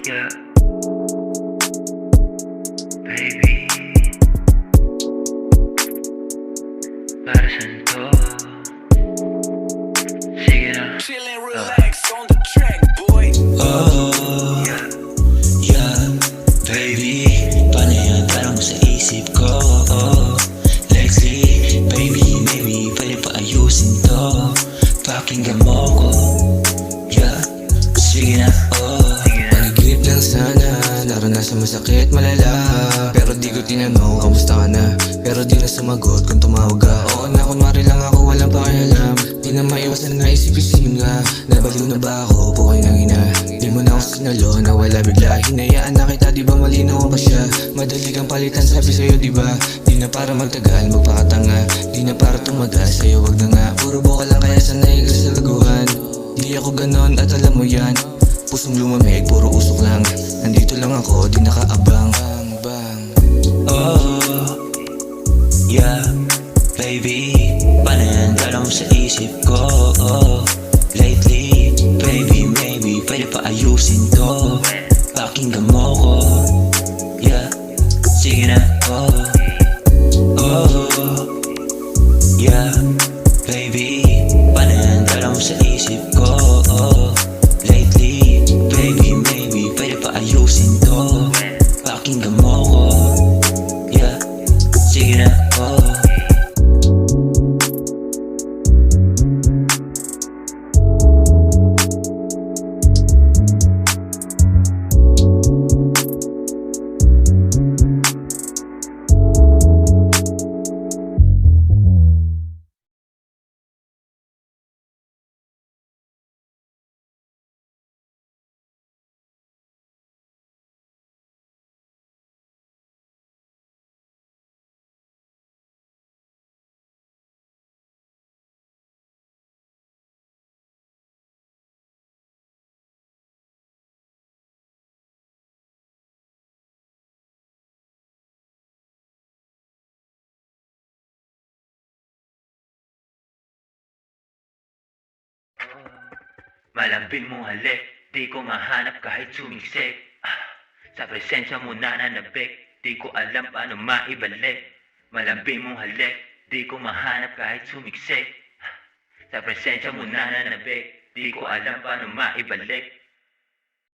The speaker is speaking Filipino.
Yeah, baby, para saan to? Sige na. Chill and relax on the track, boy. Oh, Yeah, yeah, baby, paano yan? Parang mo sa isip ko. Oh, Lexi, baby, maybe pwede pa ayusin to. Pakinggan mo ko. Yeah, sige na, oh. Panaginip lang sana, naranasan masakit malala. Pero di ko tinanong kamusta ka na. Pero di na sumagot kung tumawag ka. Oo na, kunwari lang ako, walang pakialam. Di na maiwasan na isip-isipin nga. Nabaliw na ba ako, buhay ng ina. Di mo na ako sinalo, nawala bigla. Hinayaan na kita, di ba malinaw pa siya. Madali kang palitan, sabi sa'yo, di ba? Di na para magtagal, magpakatanga. Di na para tumagal, sa'yo wag na nga. Puro boka lang kaya sanay ka sa laguhan. Di ako ganon at alam mo yan. Pusong lumamig, puro usok lang. Nandito lang ako, di nakaabang. Bang, bang. Oh, yeah, baby, paano yan? Parang mo sa isip ko. Oh, lately, baby, maybe pwede pa ayusin to. Pakinggan mo ko. Yeah, sige na, oh. Oh, yeah, baby, paano yan? Parang mo sa isip ko. Oh, lately, baby, maybe pwede pa ayusin to. Pakinggan mo ko. Yeah, sige na, oh. malambing mong halik, di ko mahanap kahit sumiksik. Sa presensya mo nananabik, di ko alam paano maibalik. Malambing mong halik, di ko mahanap kahit sumiksik. Sa presensya mo nananabik, di ko alam paano maibalik.